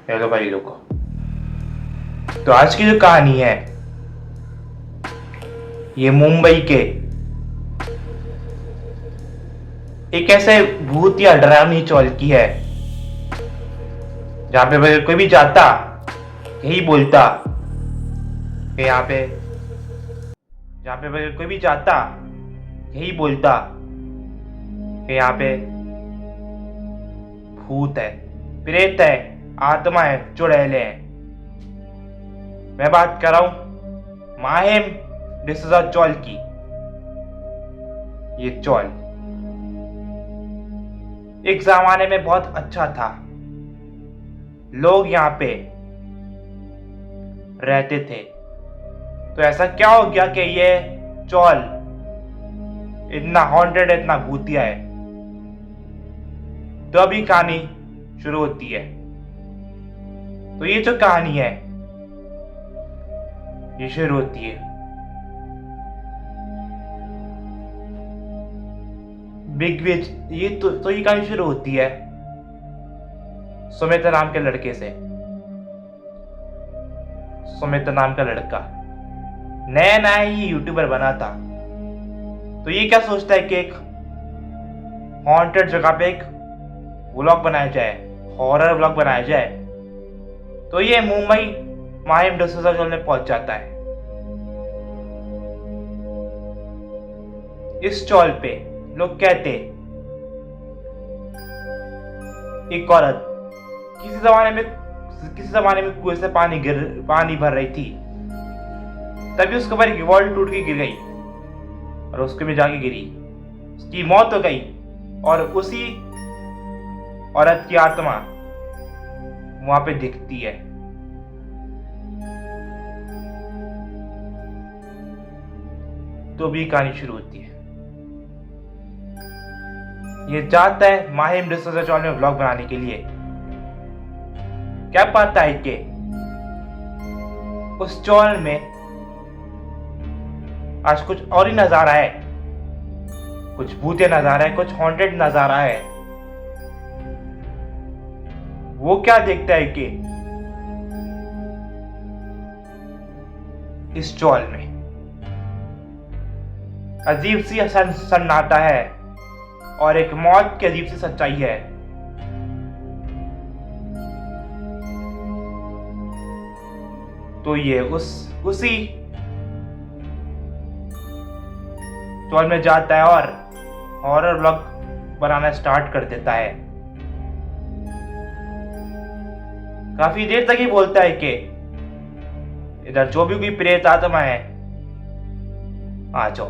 Hello भाई लोगों। तो आज की जो कहानी है ये मुंबई के एक ऐसे भूत या डरावनी चौल की है जहाँ पे अगर कोई भी जाता यही बोलता कि यहाँ पे जहाँ पे अगर कोई भी जाता यही बोलता कि यहाँ पे भूत है, प्रेत है, आत्मा है, चुड़ैले हैं। मैं बात कर रहा हूँ माहिम डिसूजा चौल की। ये चौल एक जमाने में बहुत अच्छा था। लोग यहाँ पे रहते थे। तो ऐसा क्या हो गया कि ये चौल इतना हॉन्टेड, इतना भूतिया है? तो अभी कहानी शुरू होती है। तो ये जो कहानी है ये शुरू होती है बिग विच। ये कहानी शुरू होती है सुमित नाम के लड़के से। सुमित नाम का लड़का नया नया ही यूट्यूबर बना था। तो ये क्या सोचता है कि एक हॉन्टेड जगह पे एक व्लॉग बनाया जाए, हॉरर व्लॉग बनाया जाए। तो ये मुंबई माहिम डिसूजा चौल में पहुंच जाता है। इस चौल पे लोग कहते एक औरत किसी जमाने में कुएं से पानी भर रही थी। तभी उसके ऊपर एक वॉल टूट के गिर गई और उसके में जाके गिरी। उसकी मौत हो गई और उसी औरत की आत्मा वहां पे दिखती है। तो भी कहानी शुरू होती है। ये जाता है माहिम डिसूजा चौल में व्लॉग बनाने के लिए। क्या पाता है कि उस चौल में आज कुछ और ही नजारा है, कुछ भूतिया नजारा है, कुछ हॉन्टेड नजारा है। वो क्या देखता है कि इस चौल में अजीब सी सन्नाटा है और एक मौत की अजीब सी सच्चाई है। तो ये उसी चौल में जाता है और हॉरर व्लॉग बनाना स्टार्ट कर देता है। काफी देर तक ही बोलता है कि इधर जो भी कोई प्रेत आत्मा है आ जाओ।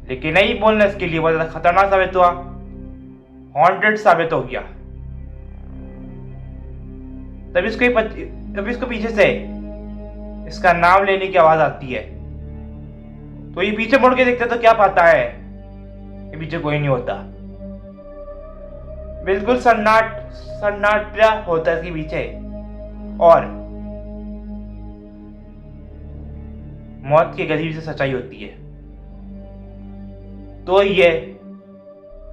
लेकिन नहीं बोलना इसके लिए बहुत ज्यादा खतरनाक साबित हुआ, हॉन्टेड साबित हो गया। तभी इसको पीछे से इसका नाम लेने की आवाज आती है। तो ये पीछे मुड़ के देखता है तो क्या पाता है कि पीछे कोई नहीं होता। बिल्कुल सन्नाटा होता है इसके पीछे और मौत की गरीब से सच्चाई होती है। तो ये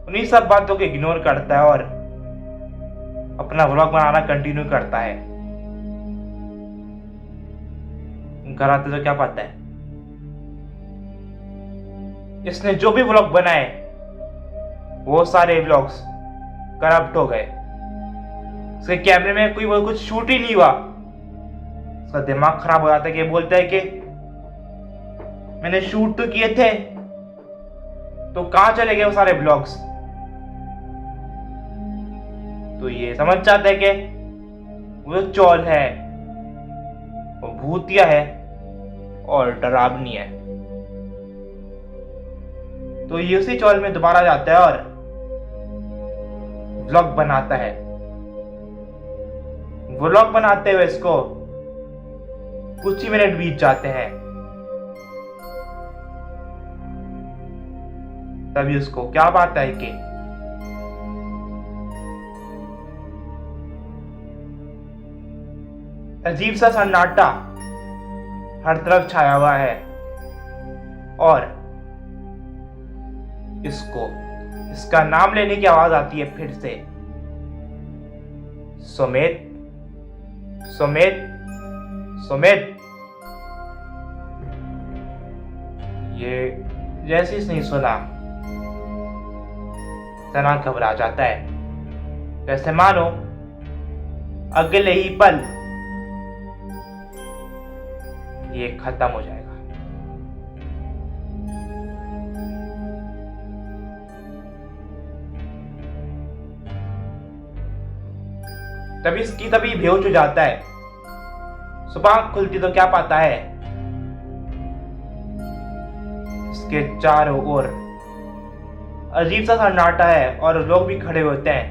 उन्हीं सब बातों को इग्नोर करता है और अपना व्लॉग बनाना कंटिन्यू करता है। घर आते तो क्या पाता है इसने जो भी व्लॉग बनाए वो सारे व्लॉग्स करप्ट हो गए। उसके कैमरे में कोई कुछ शूट ही नहीं हुआ। उसका दिमाग खराब हो जाता है कि बोलता है कि मैंने शूट तो किए थे तो कहां चले गए वो सारे व्लॉग्स। तो ये समझ जाता है कि वो जो चौल है वो भूतिया है और डरावनी है। तो ये उसी चौल में दोबारा जाता है और व्लॉग बनाता है। व्लॉग बनाते हुए इसको कुछ ही मिनट बीत जाते हैं। तभी उसको क्या बात है कि अजीब सा सन्नाटा हर तरफ छाया हुआ है और इसका नाम लेने की आवाज आती है फिर से। सुमित, सुमित, सुमित। ये जैसे इसने सुना, सना घबरा जाता है, जैसे मानो अगले ही पल ये खत्म हो जाएगा। तभी बेहोश हो जाता है। सुबह आंख खुलती तो क्या पाता है, इसके चारों ओर अजीब सा सन्नाटा है और लोग भी खड़े होते हैं।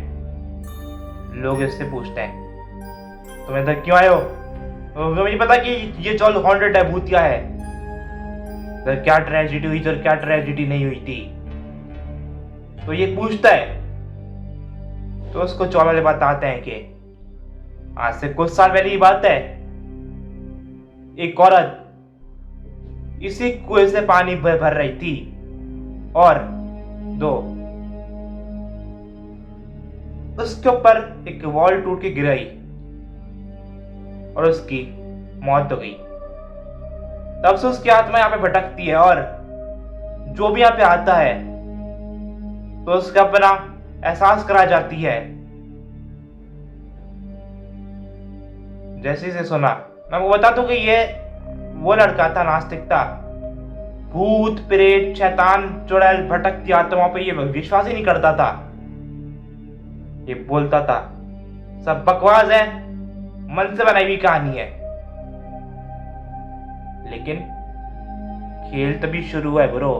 लोग इससे पूछते हैं, तुम इधर क्यों आए हो? तो मुझे पता कि ये चौल हॉन्टेड है, भूतिया है। तो क्या ट्रेजेडी हुई और क्या ट्रेजेडी नहीं हुई थी, तो ये पूछता है। तो उसको चौल वाले बताते हैं कि आज से कुछ साल पहले की बात है, एक औरत इसी कुएं से पानी भर रही थी और उसके ऊपर एक वॉल टूट के गिर गई और उसकी मौत हो गई। तब से उसकी आत्मा यहाँ पे भटकती है और जो भी यहाँ पे आता है तो उसका अपना एहसास करा जाती है। जैसे से सुना, मैं वो बता दूं कि ये वो लड़का था, नास्तिक था। भूत प्रेत शैतान चुड़ैल भटकती आत्माओं पे ये विश्वास ही नहीं करता था। ये बोलता था सब बकवास है, मन से बनाई हुई कहानी है। लेकिन खेल तभी शुरू हुआ है ब्रो।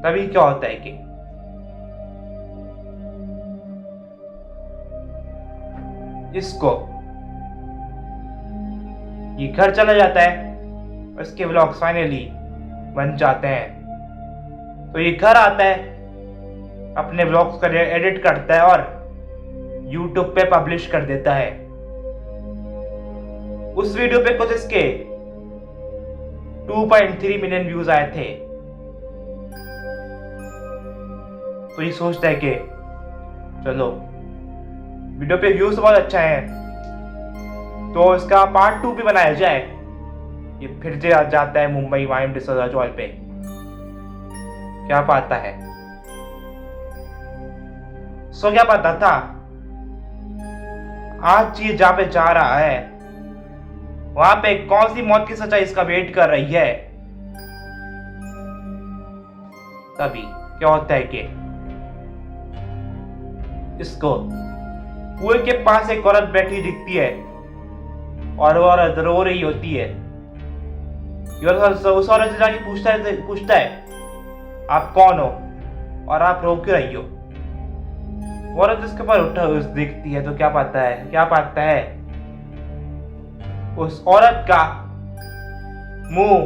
तभी क्या होता है कि इसको ये घर चला जाता है, उसके व्लॉग्स फाइनली बन जाते हैं। तो ये घर आता है, अपने व्लॉग्स को एडिट करता है और YouTube पे पब्लिश कर देता है। उस वीडियो पे कुछ इसके 2.3 मिलियन व्यूज आए थे। तो ये सोचता है कि चलो वीडियो पे व्यूज बहुत अच्छा है तो इसका पार्ट 2 भी बनाया जाए। ये फिर से जाता है मुंबई वाइम डिसोजा चौल पे। क्या पाता है, सो क्या पता था आज ये जहां पे जा रहा है वहां पे कौन सी मौत की सच्चाई इसका वेट कर रही है। तभी क्या होता है कि इसको कुएं के पास एक औरत बैठी दिखती है और वो औरत रो रही होती है। उस औरत से जाके पूछता है आप कौन हो और आप रो क्यों रही हो। औरत उसके ऊपर उठा दिखती है तो क्या पाता है उस औरत का मुंह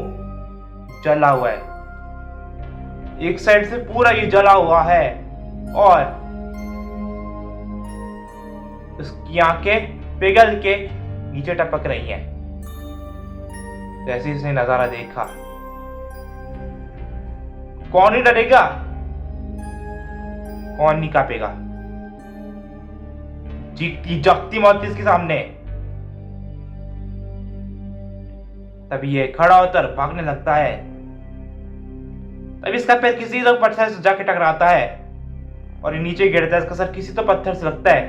जला हुआ है, एक साइड से पूरा ये जला हुआ है और उसकी आंखें पिघल के नीचे टपक रही हैं। जैसे इसने नजारा देखा, कौन नहीं डरेगा, कौन नहीं कांपेगा। जीती जागती मौत इसके सामने। तभी ये खड़ा होकर भागने लगता है। तभी इसका पैर किसी तो पत्थर से जाके टकराता है और ये नीचे गिरता है। इसका सर किसी तो पत्थर से लगता है,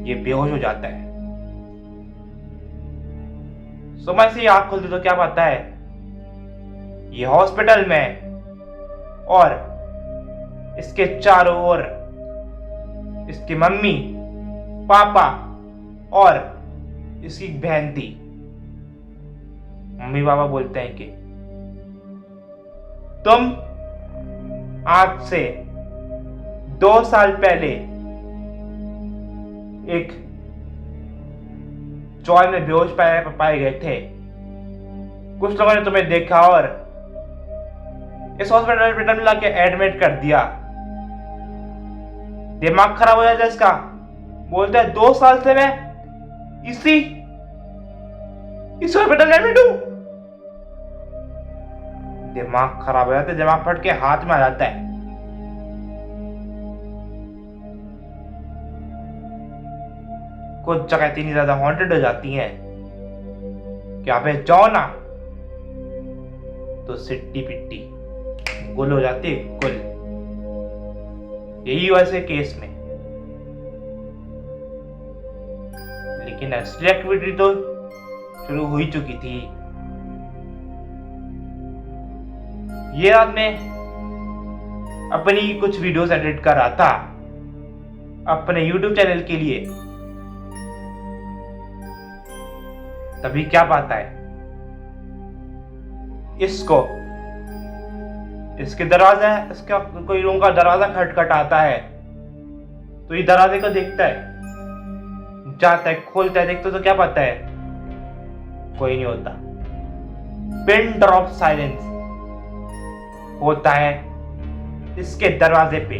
ये बेहोश हो जाता है। सुबह से आंख खुलती तो क्या पाता है, ये हॉस्पिटल में और इसके चारों ओर इसकी मम्मी पापा और इसकी बहन थी। मम्मी पापा बोलते हैं कि तुम आज से 2 साल पहले एक चौल में बेहोश पाए गए थे। कुछ लोगों ने तुम्हें देखा और इस हॉस्पिटल में लाके एडमिट कर दिया। दिमाग खराब हो जाता है इसका। बोलता है 2 साल से मैं इस हॉस्पिटल में एडमिट हूं। दिमाग खराब हो जाता है, दिमाग फट के हाथ में आ जाता है। कुछ जगह इतनी ज्यादा हॉन्टेड हो जाती हैं कि आप जाओ ना तो सिट्टी पिट्टी गुल हो जाती है, गुल। यही वैसे केस में, लेकिन असली एक्टिविटी तो शुरू हो ही चुकी थी। ये रात में अपनी कुछ वीडियोस एडिट कर रहा था अपने YouTube चैनल के लिए, तभी क्या बात है, इसके दरवाजा, इसका कोई रूम का दरवाजा खटखटाता है, तो ये दरवाजे को देखता है, जाता है, खोलता है, देखता तो क्या पाता है, कोई नहीं होता। पिन ड्रॉप साइलेंस होता है इसके दरवाजे पे।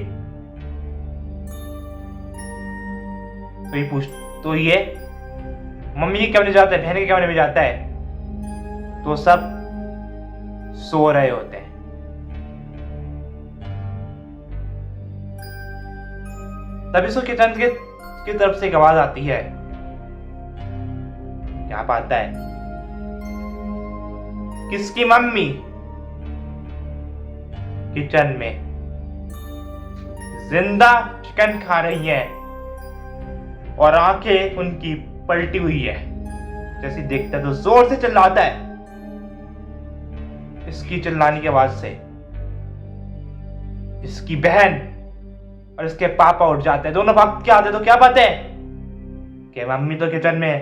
तो ये मम्मी के कमरे में जाता है, बहन के कमरे में जाता है, तो सब सो रहे होते हैं। तभी उसको किचन की तरफ से एक आवाज आती है। क्या बात है, किसकी मम्मी किचन में जिंदा चिकन खा रही है और आंखें उनकी पलटी हुई है। जैसे देखता है तो जोर से चिल्लाता है। इसकी चिल्लाने की आवाज से इसकी बहन और इसके पापा उठ जाते हैं। दोनों भाग के आते तो क्या बात है कि मम्मी तो किचन में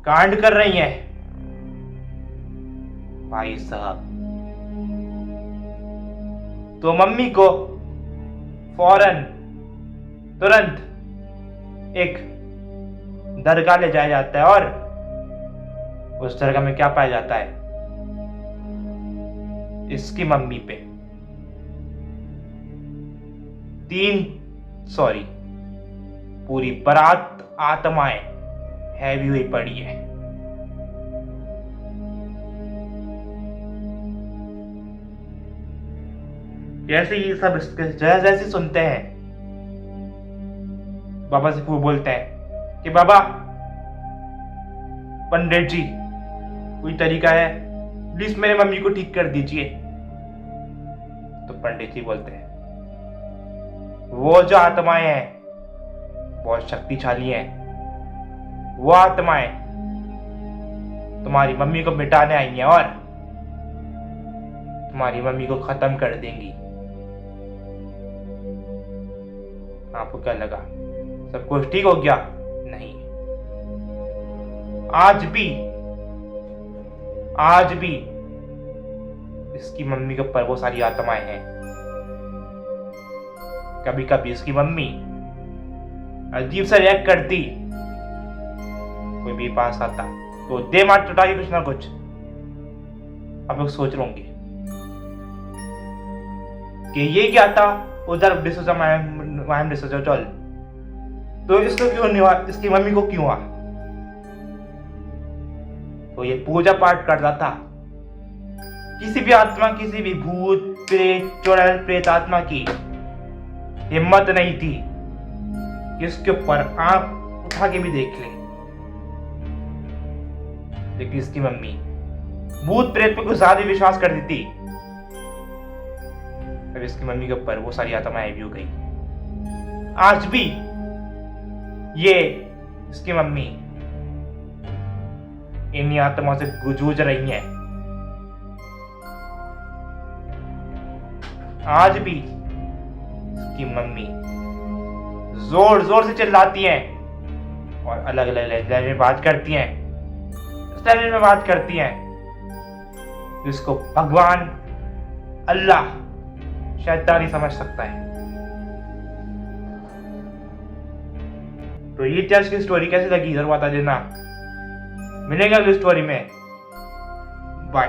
कांड कर रही हैं। भाई साहब, तो मम्मी को फौरन तुरंत एक दरगाह ले जाया जाता है और उस दरगाह में क्या पाया जाता है, इसकी मम्मी पे पूरी बारात आत्माएं हैवी हुई पड़ी है। जैसे ये सब जैसे सुनते हैं, बाबा से वो बोलते हैं कि बाबा, पंडित जी, कोई तरीका है, प्लीज मेरे मम्मी को ठीक कर दीजिए। तो पंडित जी बोलते हैं, वो जो आत्माएं हैं बहुत शक्तिशाली हैं। वो आत्माएं तुम्हारी मम्मी को मिटाने आई हैं और तुम्हारी मम्मी को खत्म कर देंगी। आपको क्या लगा, सब कुछ ठीक हो गया? नहीं, आज भी इसकी मम्मी के ऊपर वो सारी आत्माएं हैं। कभी कभी इसकी मम्मी अजीब सा रिएक्ट करती, कोई भी पास आता तो दे मार चुटाई कुछ ना कुछ। आप लोग सोच रहे होंगे कि ये क्या था, उधर डिसोजा वहां डिसोजा चल, तो इसको क्यों नहीं हुआ, इसकी मम्मी को क्यों हुआ? तो ये पूजा पाठ करता था। किसी भी आत्मा, किसी भी भूत प्रेत चुड़ैल प्रेत आत्मा की हिम्मत नहीं थी कि इसके ऊपर आंख उठा के भी देख ले। लेकिन इसकी मम्मी भूत प्रेत पे कुछ ज्यादा विश्वास कर देती। अब इसकी मम्मी के ऊपर वो सारी आत्माएं भी हो गई। आज भी ये इसकी मम्मी इन आत्माओं से जूझ रही है। आज भी इसकी मम्मी जोर जोर से चिल्लाती हैं और अलग अलग लैंग्वेज में बात करती हैं, इस लैंग्वेज में बात करती हैं जिसको भगवान अल्लाह शैतान ही समझ सकता है। तो ये चर्च की स्टोरी कैसी लगी जरूर बता देना। मिलेंगे अगली स्टोरी में। बाय।